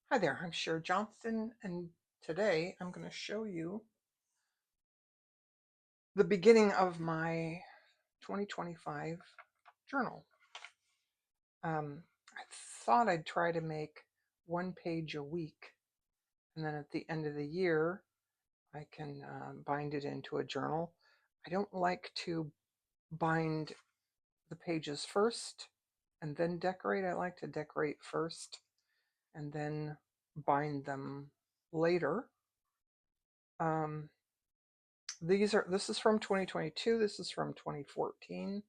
Hi there, I'm Cher Johnston, and today I'm going to show you the beginning of my 2025 journal. I thought I'd try to make one page a week, and then at the end of the year, I can bind it into a journal. I don't like to bind the pages first and then decorate. I like to decorate first and then bind them later. This is from 2022, this is from 2014,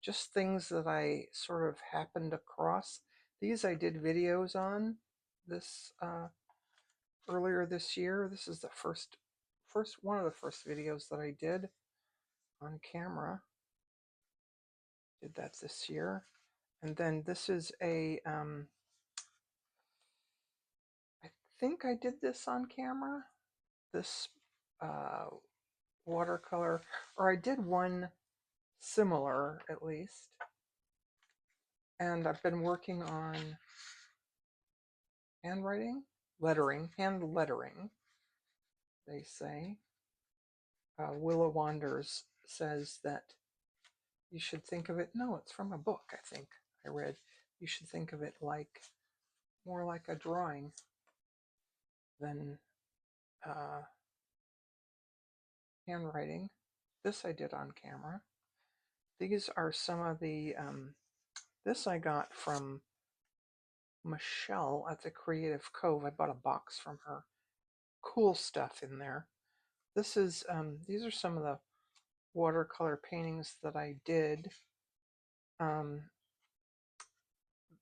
just things that I sort of happened across. These I did videos on this earlier this year. This is the first one of the first videos that I did on camera. Did that this year. And then this is I think I did this on camera, this uh, watercolor, or I did one similar at least. And I've been working on handwriting, hand lettering, they say. Willa Wanders says that you should think of it, no, it's from a book, I think I read. You should think of it more like a drawing than handwriting. This I did on camera. These are some of the, this I got from Michelle at the Creative Cove. I bought a box from her. Cool stuff in there. This is, these are some of the watercolor paintings that I did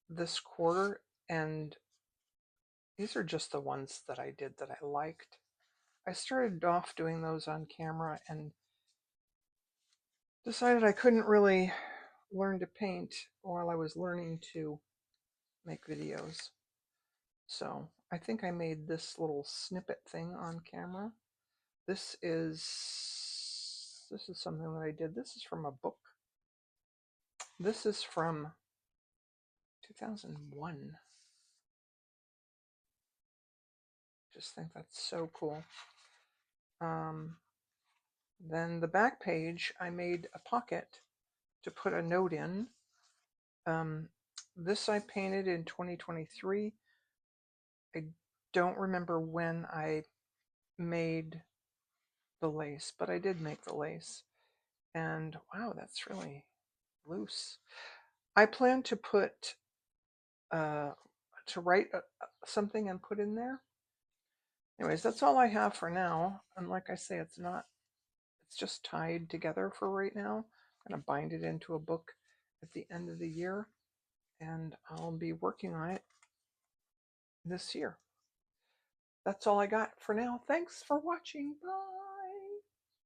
this quarter, and these are just the ones that I did that I liked. I started off doing those on camera and decided I couldn't really learn to paint while I was learning to make videos. So I think I made this little snippet thing on camera. This is something that I did. This is from a book. This is from 2001. Just think that's so cool. Then the back page, I made a pocket to put a note in. This I painted in 2023. I don't remember when I made the lace, but I did make the lace. And wow, that's really loose. I plan to put, to write something and put in there. Anyways, that's all I have for now. And like I say, it's just tied together for right now. I'm going to bind it into a book at the end of the year, and I'll be working on it this year. That's all I got for now. Thanks for watching. Bye.